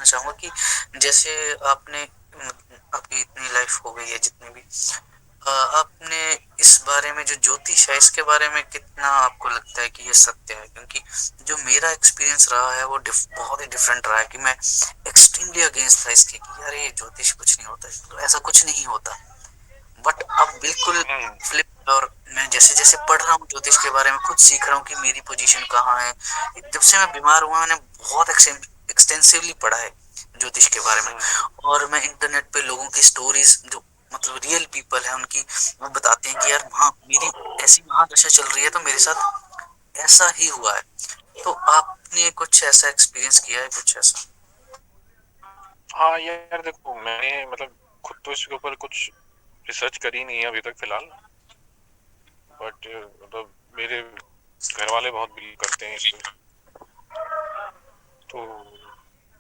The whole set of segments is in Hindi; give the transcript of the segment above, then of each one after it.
चाहूंगा कि जैसे आपने आपकी इतनी लाइफ हो गई है जितनी भी आपने इस बारे में जो ज्योतिष है इसके बारे में कितना आपको लगता है कि ये सत्य है? क्योंकि जो मेरा एक्सपीरियंस रहा है वो बहुत ही डिफरेंट रहा है कि मैं एक्सट्रीमली अगेंस्ट था इसके कि यार ये ज्योतिष कुछ नहीं होता, तो ऐसा कुछ नहीं होता। बट अब बिल्कुल हम्म। फ्लिप। और मैं जैसे जैसे पढ़ रहा हूँ ज्योतिष के बारे में खुद सीख रहा हूँ कि मेरी पोजीशन कहाँ है। जब से मैं बीमार हुआ मैंने बहुत एक्सटेंसिवली पढ़ा है ज्योतिष के बारे में। हम्म। और मैं इंटरनेट पे लोगों की स्टोरीज जो मतलब रियल पीपल है उनकी, वो बताते हैं कि यार हाँ मेरी ऐसी महादशा चल रही है तो मेरे साथ ऐसा ही हुआ है। तो आपने कुछ ऐसा एक्सपीरियंस किया है, कुछ ऐसा? हाँ यार देखो, मैंने मतलब खुद तो इसके ऊपर कुछ रिसर्च करी नहीं है अभी तक फिलहाल। बट मतलब मेरे घर वाले बहुत बिलीव करते हैं इस पे। तो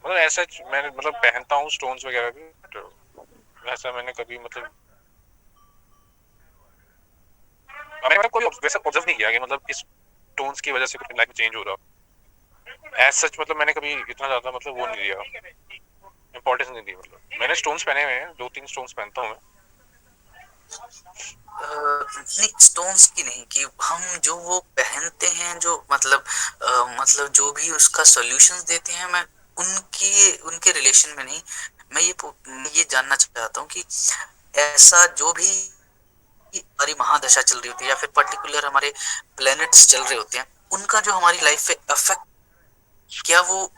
मतलब ऐसा मैंने मतलब पहनता हूँ स्टोन्स वगैरह भी, बट ऐसा मैंने कभी मतलब मैंने कोई वैसा ऑब्जर्व नहीं किया कि मतलब इस स्टोन्स की वजह से कुछ लाइफ चेंज हो रहा हो। एज सच मतलब मैंने कभी इतना ज्यादा मतलब वो नहीं दिया, इंपॉर्टेंस नहीं दी। मतलब मैंने स्टोन्स पहने हुए हैं, 2-3 स्टोन्स पहनता हूँ मैं। नहीं, स्टोन्स की नहीं, कि हम जो वो पहनते हैं जो मतलब मतलब जो भी उसका सॉल्यूशंस देते हैं, मैं उनकी उनके रिलेशन में नहीं। मैं ये जानना चाहता हूँ कि ऐसा जो भी हमारी महादशा चल रही होती है या फिर पर्टिकुलर हमारे प्लैनेट्स चल रहे होते हैं, उनका जो हमारी लाइफ पे अफेक्ट, क्या वो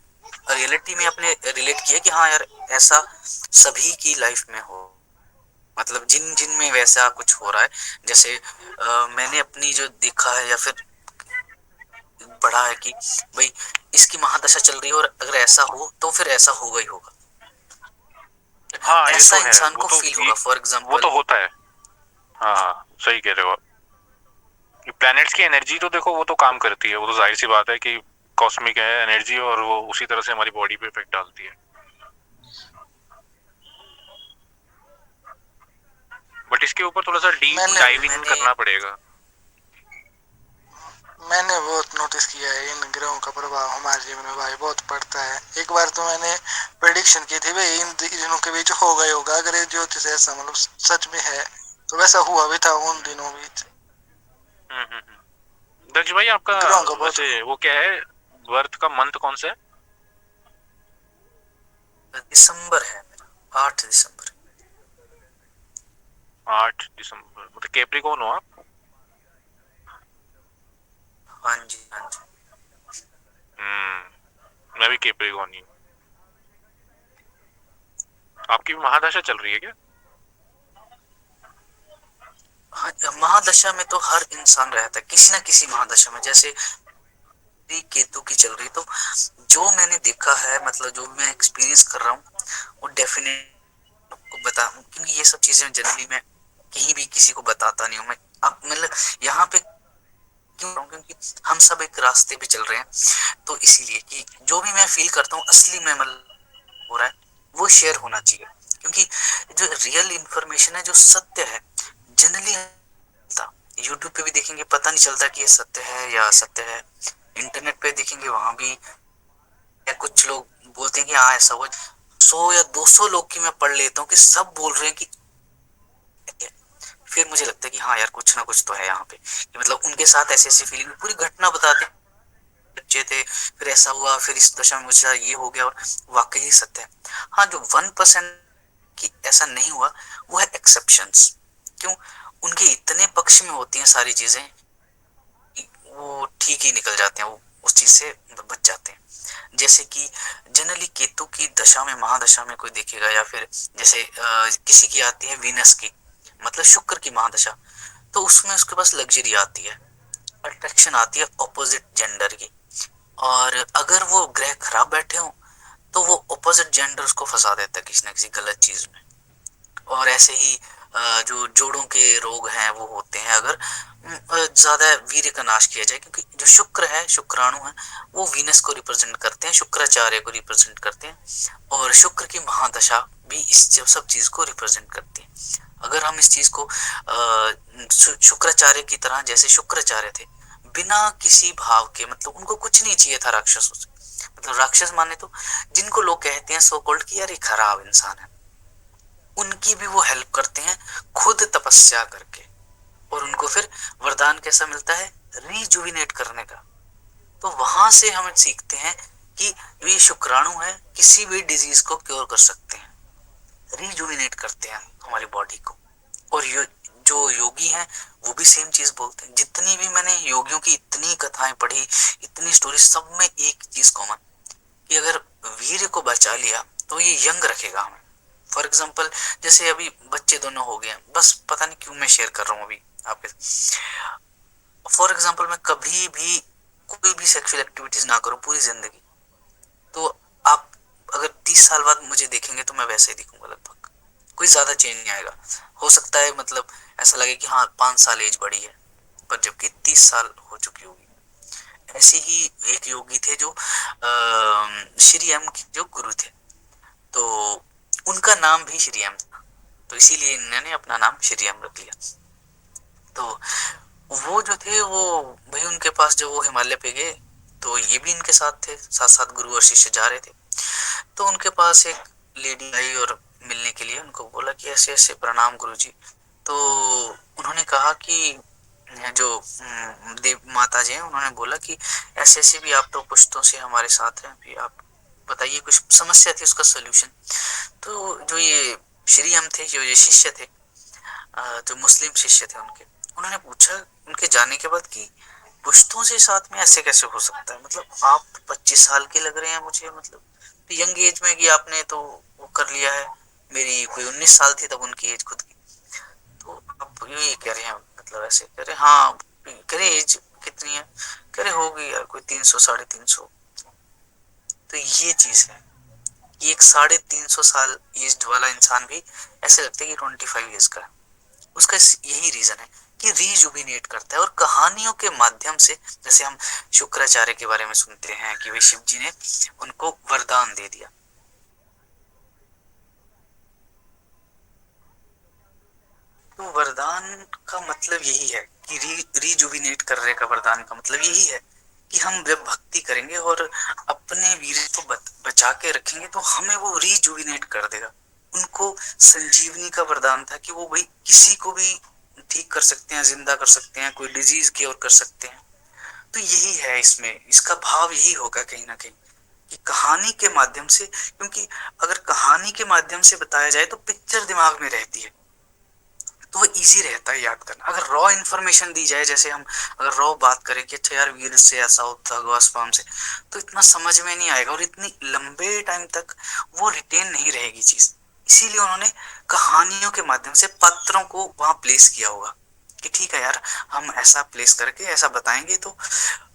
रियलिटी में आपने रिलेट किया कि हाँ यार ऐसा सभी की लाइफ में हो, मतलब जिन जिन में वैसा कुछ हो रहा है। जैसे मैंने अपनी जो देखा है या फिर पढ़ा है कि भाई इसकी महादशा चल रही है और अगर ऐसा हो तो फिर ऐसा होगा ही होगा। हाँ ये ऐसा तो है, इंसान को फील होगा फॉर वो एग्जाम्पल। तो होता है। हाँ हाँ, सही कह रहे हो आप। प्लैनेट्स की एनर्जी तो देखो वो तो काम करती है, वो तो जाहिर सी बात है कि कॉस्मिक है एनर्जी, और वो उसी तरह से हमारी बॉडी पे इफेक्ट डालती है। बट इसके ऊपर थोड़ा सा डीप मैंने डाइव इन मैंने करना पड़ेगा। मैंने बहुत नोटिस किया है इन ग्रहों का प्रभाव हमारे जीवन में भाई बहुत पड़ता है। एक बार तो मैंने प्रेडिक्शन की थी भाई इन दिनों के बीच होगा ही होगा, अगर ये ज्योतिष ऐसा मतलब सच में है तो वैसा हुआ भी था उन दिनों बीच। दक्ष भाई आपका ग्रहों का बहुत। वैसे वो क्या है, बर्थ का मंथ कौन सा है? दिसंबर है मेरा, 8 दिसंबर। 8 दिसंबर, मतलब कैप्रिकॉर्न हो आप? हाँ जी हाँ जी। मैं भी कैप्रिकॉर्न ही हूँ। आपकी भी महादशा चल रही है क्या? हाँ, महादशा में तो हर इंसान रहता है किसी ना किसी महादशा में। जैसे केतु की चल रही, तो जो मैंने देखा है मतलब जो मैं एक्सपीरियंस कर रहा हूँ वो डेफिनेटली आपको बता, क्योंकि ये सब चीजें जनरली मैं कहीं भी किसी को बताता नहीं हूँ। मैं अब मतलब यहाँ पे क्यों रहा हूँ, क्योंकि हम सब एक रास्ते पे चल रहे हैं, तो इसीलिए कि जो भी मैं फील करता हूँ असली में मतलब हो रहा है वो शेयर होना चाहिए। क्योंकि जो रियल इंफॉर्मेशन है, जो सत्य है, जनरली यूट्यूब पे भी देखेंगे पता नहीं चलता कि ये सत्य है या असत्य है। इंटरनेट पे देखेंगे वहां भी या कुछ लोग बोलते हैं कि हाँ ऐसा हुआ। 100 या 200 लोग की मैं पढ़ लेता हूँ कि सब बोल रहे हैं कि, फिर मुझे लगता है कि हाँ यार कुछ ना कुछ तो है यहाँ पे, कि मतलब उनके साथ ऐसी ऐसी फीलिंग पूरी घटना बताते हैं। बच्चे थे, फिर ऐसा हुआ, फिर इस दशा में मुझे ये हो गया, और वाकई ही सत्य है। हाँ, जो 1% की ऐसा नहीं हुआ वो है एक्सेप्शंस। क्यों? उनके इतने पक्ष में होती हैं सारी चीजें कि वो ठीक ही निकल जाते हैं, वो उस चीज से बच जाते हैं। जैसे कि जनरली केतु की दशा में महादशा में कोई देखेगा, या फिर जैसे किसी की आती है वीनस की मतलब शुक्र की महादशा, तो उसमें उसके पास लग्जरी आती है, अट्रैक्शन आती है ऑपोजिट जेंडर की। और अगर वो ग्रह खराब बैठे हो तो वो ऑपोजिट जेंडर उसको फंसा देता है किसी ना किसी गलत चीज में। और ऐसे ही जो जोड़ों के रोग हैं वो होते हैं अगर ज्यादा वीर्य का नाश किया जाए, क्योंकि जो शुक्र है, शुक्राणु है, वो वीनस को रिप्रेजेंट करते हैं, शुक्राचार्य को रिप्रेजेंट करते हैं। और शुक्र की महादशा भी इस सब चीज को रिप्रेजेंट करती है। अगर हम इस चीज को शुक्राचार्य की तरह, जैसे शुक्राचार्य थे बिना किसी भाव के, मतलब उनको कुछ नहीं चाहिए था राक्षसों से। मतलब राक्षस माने तो जिनको लोग कहते हैं सो कॉल्ड कि यार ये खराब इंसान है, उनकी भी वो हेल्प करते हैं खुद तपस्या करके। और उनको फिर वरदान कैसा मिलता है, रिजुविनेट करने का। तो वहां से हम सीखते हैं कि ये शुक्राणु है, किसी भी डिजीज को क्योर कर सकते हैं, रिजुविनेट करते हैं हमारी बॉडी को। और जो योगी हैं वो भी सेम चीज बोलते हैं। जितनी भी मैंने योगियों की इतनी कथाएं पढ़ी, इतनी स्टोरी, सब में एक चीज कॉमन, कि अगर वीर्य को बचा लिया तो ये यंग रखेगा हमें। फॉर एग्जाम्पल जैसे अभी बच्चे दोनों हो गए हैं, बस पता नहीं क्यों मैं शेयर कर रहा हूँ अभी आपके। फॉर एग्जाम्पल मैं कभी भी कोई भी सेक्सुअल एक्टिविटीज ना करूं पूरी जिंदगी, तो आप अगर 30 साल बाद मुझे देखेंगे तो मैं वैसे ही दिखूंगा लगभग, कोई ज्यादा चेंज नहीं आएगा। हो सकता है मतलब ऐसा लगे कि हाँ 5 साल एज बढ़ी है, पर जबकि 30 साल हो चुकी होगी। ऐसे ही एक योगी थे जो श्री एम के जो गुरु थे, तो उनका नाम भी श्री एम था, तो इसीलिए इन्होंने अपना नाम श्री एम रख लिया। तो वो जो थे वो, भाई उनके पास जब वो हिमालय पे गए तो ये भी इनके साथ थे, साथ साथ गुरु और शिष्य जा रहे थे। तो उनके पास एक लेडी आई और मिलने के लिए उनको बोला कि ऐसे ऐसे प्रणाम गुरुजी। तो उन्होंने कहा कि जो देव माता जी हैं, उन्होंने बोला कि ऐसे ऐसे भी आप तो पुश्तों से हमारे साथ हैं, अभी आप बताइए, कुछ समस्या थी उसका सोल्यूशन। तो जो ये श्री हम थे, जो ये शिष्य थे, जो मुस्लिम शिष्य थे उनके, उन्होंने पूछा उनके जाने के बाद कि पुश्तों से साथ में ऐसे कैसे हो सकता है, मतलब आप 25 साल के लग रहे हैं मुझे, मतलब यंग एज में कि आपने तो वो कर लिया है। मेरी कोई 19 साल थी तब उनकी एज खुद की। तो आप ये कह रहे हैं, मतलब ऐसे कह रहे, हाँ कह रहे एज कितनी है, कह रहे होगी यार कोई 300 350। तो ये चीज है कि एक 350 साल एज वाला इंसान भी ऐसे लगता है कि 25 ईयर्स का है। उसका यही रीजन है कि रिजुबिनेट करता है। और कहानियों के माध्यम से, जैसे हम शुक्राचार्य के बारे में सुनते हैं कि भाई शिव जी ने उनको वरदान दे दिया, तो वरदान का मतलब यही है कि रिजुबिनेट करने का वरदान का मतलब यही है कि हम जब भक्ति करेंगे और अपने वीर को बचा के रखेंगे तो हमें वो रिजुबिनेट कर देगा। उनको संजीवनी का वरदान था कि वो भाई किसी को भी ठीक कर सकते हैं, जिंदा कर सकते हैं, कोई डिजीज क्योर कर सकते हैं। तो यही है इसमें, इसका भाव यही होगा कहीं ना कहीं कि कहानी के माध्यम से, क्योंकि अगर कहानी के माध्यम से बताया जाए तो पिक्चर दिमाग में रहती है, तो वो इजी रहता है याद करना। अगर रॉ इन्फॉर्मेशन दी जाए, जैसे हम अगर रॉ बात करें कि अच्छा यार वीर से ऐसा होता है स्पर्म से, तो इतना समझ में नहीं आएगा और इतनी लंबे टाइम तक वो रिटेन नहीं रहेगी चीज। इसीलिए उन्होंने कहानियों के माध्यम से पात्रों को वहां प्लेस किया होगा कि ठीक है यार, हम ऐसा प्लेस करके ऐसा बताएंगे तो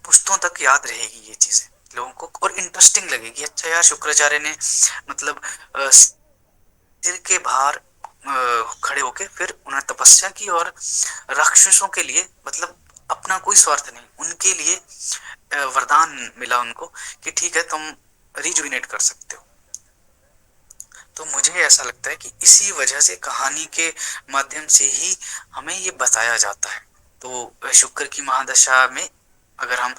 पुश्तों तक याद रहेगी ये चीजें लोगों को, और इंटरेस्टिंग लगेगी। अच्छा यार, शुक्राचार्य ने मतलब सिर के भार खड़े होके फिर उन्होंने तपस्या की और राक्षसों के लिए, मतलब अपना कोई स्वार्थ नहीं, उनके लिए वरदान मिला उनको कि ठीक है तुम रिजुविनेट कर सकते हो। तो मुझे ऐसा लगता है कि इसी वजह से कहानी के माध्यम से ही हमें ये बताया जाता है। तो शुक्र की महादशा में अगर हम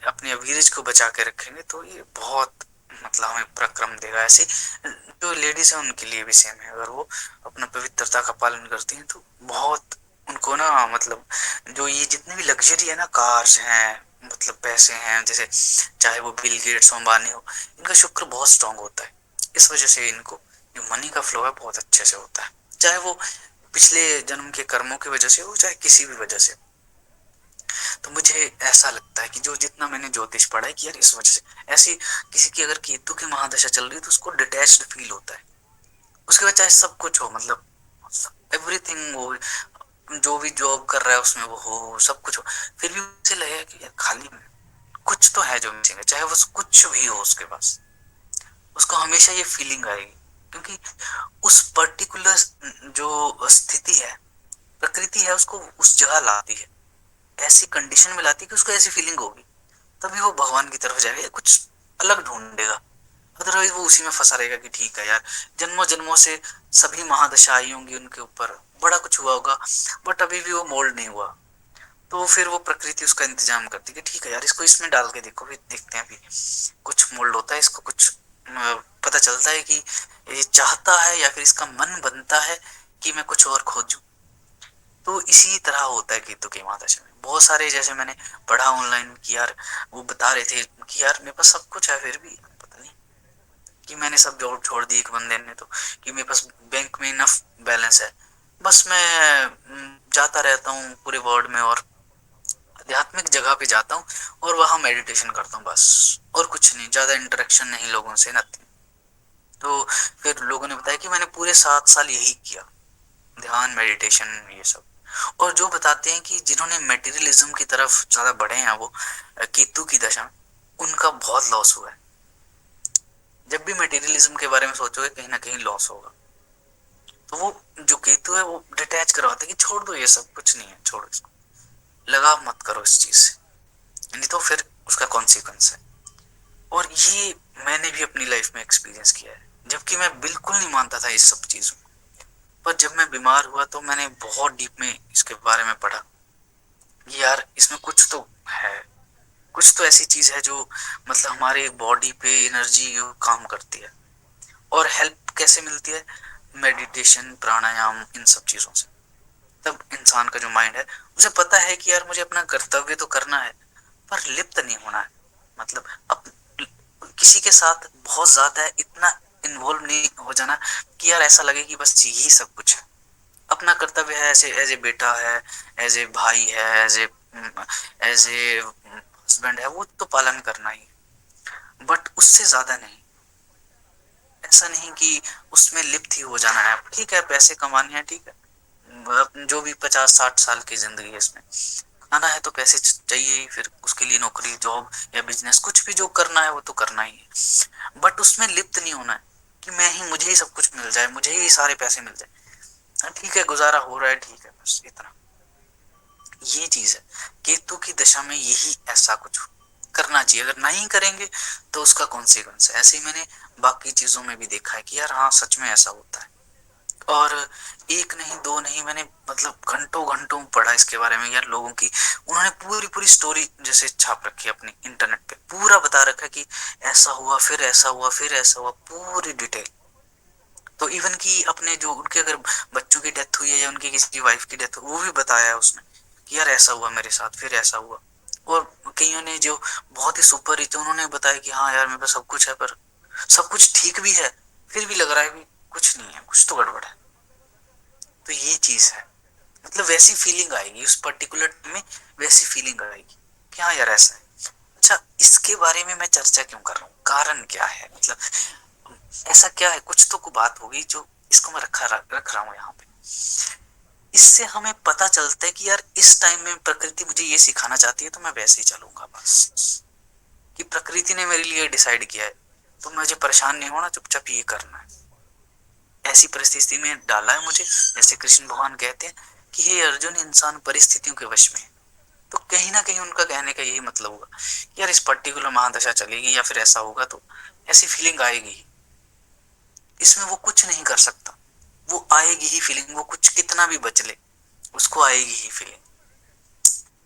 अपने वीरज को बचा के रखेंगे तो ये बहुत मतलब हमें प्रक्रम देगा। ऐसे जो लेडीज है उनके लिए भी सेम है, अगर वो अपना पवित्रता का पालन करती हैं तो बहुत उनको ना, मतलब जो ये जितनी भी लग्जरी है ना, कार्स हैं, मतलब पैसे हैं, जैसे चाहे वो बिल गेट्स हो, अंबानी हो, इनका शुक्र बहुत स्ट्रांग होता है। इस वजह से इनको जो मनी का फ्लो है बहुत अच्छे से होता है, चाहे वो पिछले जन्म के कर्मों की वजह से हो चाहे किसी भी वजह से। तो मुझे ऐसा लगता है कि जो जितना मैंने ज्योतिष पढ़ा है कि यार इस वजह से ऐसी किसी की अगर केतु की महादशा चल रही है तो उसको डिटैच्ड फील होता है। उसके बाद चाहे सब कुछ हो, मतलब एवरीथिंग हो, जो भी जॉब कर रहा है उसमें वो हो, सब कुछ हो, फिर भी उसे लगेगा कि यार खाली कुछ तो है जो मिसिंग है, चाहे वो कुछ भी हो उसके पास, उसको हमेशा ये फीलिंग आएगी। क्योंकि उस पर्टिकुलर जो स्थिति है, प्रकृति है, उसको उस जगह लाती है, ऐसी कंडीशन में लाती है कि उसको ऐसी फीलिंग होगी, तभी वो भगवान की तरफ जाएगा, कुछ अलग ढूंढेगा। अदरवाइज वो उसी में फंसा रहेगा कि ठीक है यार, जन्मों जन्मों से सभी महादशा आई होंगी उनके ऊपर, बड़ा कुछ हुआ होगा, बट अभी भी वो मोल्ड नहीं हुआ। तो फिर वो प्रकृति उसका इंतजाम करती है कि ठीक है यार, इसको इसमें डाल के देखो, फिर देखते हैं, अभी कुछ मोल्ड होता है इसको, कुछ पता चलता है कि ये चाहता है या फिर इसका मन बनता है कि मैं कुछ और खोजूं। तो इसी तरह होता है केतु की महादशा में। बहुत सारे, जैसे मैंने पढ़ा ऑनलाइन कि यार वो बता रहे थे कि यार मेरे पास सब कुछ है, फिर भी पता नहीं कि मैंने सब जॉब छोड़ दी एक बंदे ने तो, कि मेरे पास बैंक में इनफ बैलेंस है, बस मैं जाता रहता हूँ पूरे वर्ल्ड में और आध्यात्मिक जगह पे जाता हूँ और वहां मेडिटेशन करता हूँ बस, और कुछ नहीं, ज्यादा इंटरेक्शन नहीं लोगों से, नथिंग। तो फिर लोगों ने बताया कि मैंने पूरे 7 साल यही किया, ध्यान, मेडिटेशन, ये सब। और जो बताते हैं कि जिन्होंने मेटीरियलिज्म की तरफ ज्यादा बढ़े हैं, वो केतु की दशा में, उनका बहुत लॉस हुआ है। जब भी मटेरियलिज्म के बारे में सोचोगे कहीं ना कहीं लॉस होगा। तो वो जो केतु है वो डिटैच करवाता है कि छोड़ दो, ये सब कुछ नहीं है, छोड़ो इसको, लगाव मत करो इस चीज से, नहीं तो फिर उसका कॉन्सिक्वेंस है। और ये मैंने भी अपनी लाइफ में एक्सपीरियंस किया है, जबकि मैं बिल्कुल नहीं मानता था इस सब चीजों को। पर जब मैं बीमार हुआ तो मैंने बहुत डीप में इसके बारे में पढ़ा कि यार इसमें कुछ तो है, कुछ तो ऐसी चीज है जो मतलब हमारे बॉडी पे एनर्जी काम करती है। और हेल्प कैसे मिलती है? मेडिटेशन, प्राणायाम, इन सब चीजों से। तब इंसान का जो माइंड है उसे पता है कि यार मुझे अपना कर्तव्य तो करना है, पर लिप्त नहीं होना है। मतलब अब किसी के साथ बहुत ज्यादा इतना इन्वॉल्व नहीं हो जाना कि यार ऐसा लगे कि बस यही सब कुछ है। अपना कर्तव्य है, ऐसे एज ए बेटा है, एज ए भाई है, एज ए हस्बैंड है, वो तो पालन करना ही, बट उससे ज्यादा नहीं। ऐसा नहीं कि उसमें लिप्त ही हो जाना है। ठीक है, पैसे कमाने हैं, ठीक है, जो भी 50-60 साल की जिंदगी है इसमें खाना है तो पैसे चाहिए ही, फिर उसके लिए नौकरी, जॉब या बिजनेस, कुछ भी जो करना है वो तो करना ही है, बट उसमें लिप्त नहीं होना है कि मैं ही, मुझे ही सब कुछ मिल जाए, मुझे ही सारे पैसे मिल जाए। हाँ, ठीक है, गुजारा हो रहा है, ठीक है, बस इतना। ये चीज है केतु की दशा में, यही ऐसा कुछ करना चाहिए। अगर नहीं करेंगे तो उसका कॉन्सिक्वेंस है। ऐसे ही मैंने बाकी चीजों में भी देखा है कि यार हाँ, सच में ऐसा होता है। और एक नहीं, दो नहीं, मैंने मतलब घंटों घंटों पढ़ा इसके बारे में यार, लोगों की, उन्होंने पूरी पूरी स्टोरी जैसे छाप रखी है अपनी इंटरनेट पे, पूरा बता रखा है कि ऐसा हुआ, फिर ऐसा हुआ, फिर ऐसा हुआ, पूरी डिटेल। तो इवन की अपने जो उनके अगर बच्चों की डेथ हुई है या उनकी किसी वाइफ की डेथ हुई, वो भी बताया है उसमें कि यार ऐसा हुआ मेरे साथ, फिर ऐसा हुआ। और कईयों ने जो बहुत ही सुपर रिच, उन्होंने बताया कि हाँ यार मेरे पास सब कुछ है, पर सब कुछ ठीक भी है, फिर भी लग रहा है कि कुछ नहीं है, कुछ तो गड़बड़ है। तो ये चीज है, मतलब वैसी फीलिंग आएगी उस पर्टिकुलर टाइम में, वैसी फीलिंग आएगी कि हाँ यार ऐसा है। अच्छा, इसके बारे में मैं चर्चा क्यों कर रहा हूँ, कारण क्या है, मतलब ऐसा क्या है, कुछ तो बात होगी जो इसको मैं रख रहा हूँ यहाँ पे। इससे हमें पता चलता है कि यार इस टाइम में प्रकृति मुझे ये सिखाना चाहती है, तो मैं वैसे ही चलूंगा बस, कि प्रकृति ने मेरे लिए डिसाइड किया है, तो मुझे परेशान नहीं होना, चुपचाप ये करना है। ऐसी परिस्थिति में डाला है मुझे, जैसे कृष्ण भगवान कहते हैं कि हे अर्जुन, इंसान परिस्थितियों के वश में है। तो कहीं ना कहीं उनका कहने का यही मतलब होगा कि यार इस पर्टिकुलर महादशा चलेगी या फिर ऐसा होगा तो ऐसी फीलिंग आएगी। इसमें वो कुछ नहीं कर सकता, वो आएगी ही फीलिंग, वो कुछ कितना भी बचले, उसको आएगी ही फीलिंग।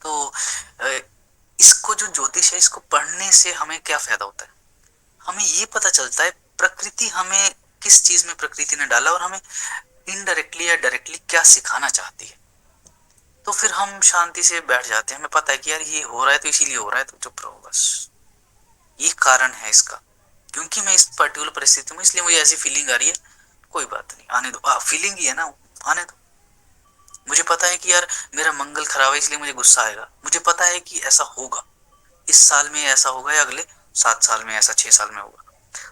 तो इसको जो ज्योतिष है, इसको पढ़ने से हमें क्या फायदा होता है? हमें ये पता चलता है प्रकृति हमें किस चीज में प्रकृति ने डाला, और हमें इनडायरेक्टली या डायरेक्टली क्या सिखाना चाहती है। तो फिर हम शांति से बैठ जाते हैं, हमें पता है कि यार ये हो रहा है तो इसीलिए हो रहा है, तो चुप रहो बस, ये कारण है इसका। क्योंकि मैं इस पर्टिकुलर परिस्थिति में, इसलिए मुझे ऐसी फीलिंग आ रही है, कोई बात नहीं, आने दो, फीलिंग ही है ना, आने दो। मुझे पता है कि यार मेरा मंगल खराब है, इसलिए मुझे गुस्सा आएगा, मुझे पता है कि ऐसा होगा, इस साल में ऐसा होगा या अगले 7 साल में, ऐसा 6 साल में होगा,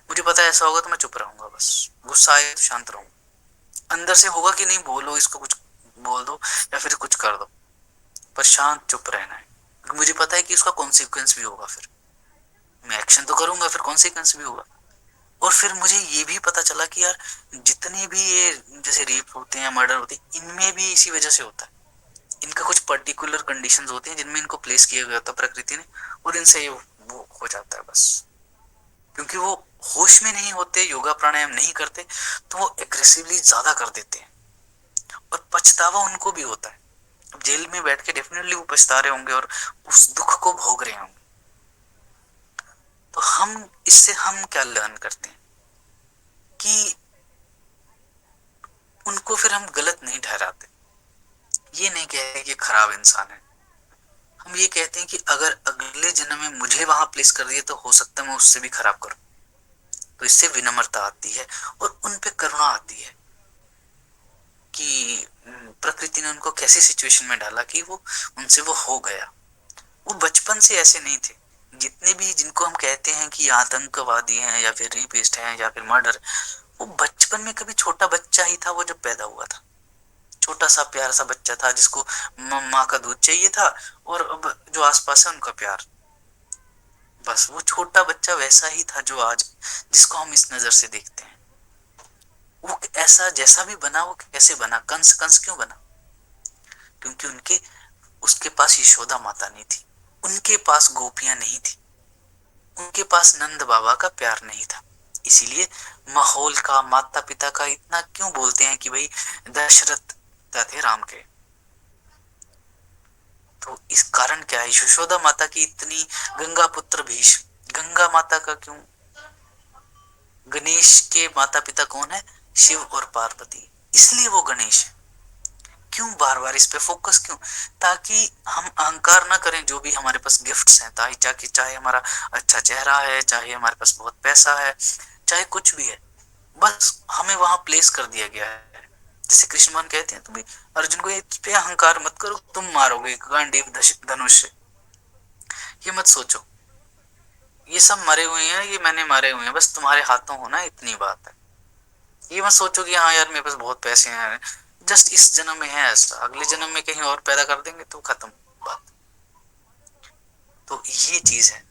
मुझे पता है ऐसा होगा, तो मैं चुप रहूंगा बस। गुस्सा आए तो शांत रहूंगा, अंदर से होगा कि नहीं, बोलो इसको, कुछ बोल दो या फिर कुछ कर दो, पर शांत चुप रहना है। मुझे पता है कि उसका कॉन्सिक्वेंस भी होगा, फिर मैं एक्शन तो करूंगा, फिर कॉन्सिक्वेंस भी होगा। और फिर मुझे ये भी पता चला कि यार जितने भी ये जैसे रेप होते हैं, मर्डर होते हैं, इनमें भी इसी वजह से होता है। इनका कुछ पर्टिकुलर कंडीशंस होती हैं जिनमें इनको प्लेस किया गया था प्रकृति ने, और इनसे ये वो हो जाता है बस। क्योंकि वो होश में नहीं होते, योगा प्राणायाम नहीं करते, तो वो एग्रेसिवली ज्यादा कर देते हैं, और पछतावा उनको भी होता है। अब जेल में बैठ के डेफिनेटली वो पछता रहे होंगे और उस दुख को भोग रहे होंगे। तो हम इससे हम क्या लर्न करते हैं कि उनको फिर हम गलत नहीं ठहराते, ये नहीं कहते कि खराब इंसान है, हम ये कहते हैं कि अगर अगले जन्म में मुझे वहां प्लेस कर दिया तो हो सकता है मैं उससे भी खराब करूं। तो इससे विनम्रता आती है और उन पे करुणा आती है कि प्रकृति ने उनको कैसी सिचुएशन में डाला कि वो उनसे वो हो गया। वो बचपन से ऐसे नहीं थे। जितने भी जिनको हम कहते हैं कि आतंकवादी हैं या फिर रेपिस्ट हैं या फिर मर्डर, वो बचपन में कभी छोटा बच्चा ही था वो जब पैदा हुआ था। छोटा सा प्यारा सा बच्चा था जिसको माँ का दूध चाहिए था और अब जो आसपास है उनका प्यार। बस वो छोटा बच्चा वैसा ही था जो आज जिसको हम इस नजर से देखते हैं। वो ऐसा जैसा भी बना वो कैसे बना, कंस कंस क्यों बना? क्योंकि उनके उसके पास यशोदा माता नहीं थी, उनके पास गोपियां नहीं थी, उनके पास नंद बाबा का प्यार नहीं था। इसीलिए माहौल का, माता पिता का इतना क्यों बोलते हैं कि भाई दशरथ थे राम के। तो इस कारण क्या है, यशोदा माता की इतनी, गंगा पुत्र भीष्म, गंगा माता का क्यों? गणेश के माता पिता कौन है? शिव और पार्वती, इसलिए वो गणेश है। क्यों बार बार इस पे फोकस क्यों? ताकि हम अहंकार ना करें जो भी हमारे पास गिफ्ट्स हैं, चाहे हमारा अच्छा चेहरा है, चाहे हमारे पास बहुत पैसा है, चाहे कुछ भी है, बस हमें वहां प्लेस कर दिया गया है। जैसे कृष्ण भगवान कहते हैं तुम अर्जुन को, इस पे अहंकार मत करो, तुम मारोगे गांडीव धनुष से, ये मत सोचो ये सब मरे हुए हैं, ये मैंने मारे हुए हैं, बस तुम्हारे हाथों होना इतनी बात है। ये मत सोचो कि हाँ यार मेरे पास बहुत पैसे हैं, जस्ट इस जन्म में है ऐसा, अगले जन्म में कहीं और पैदा कर देंगे तो खत्म बात। तो ये चीज है।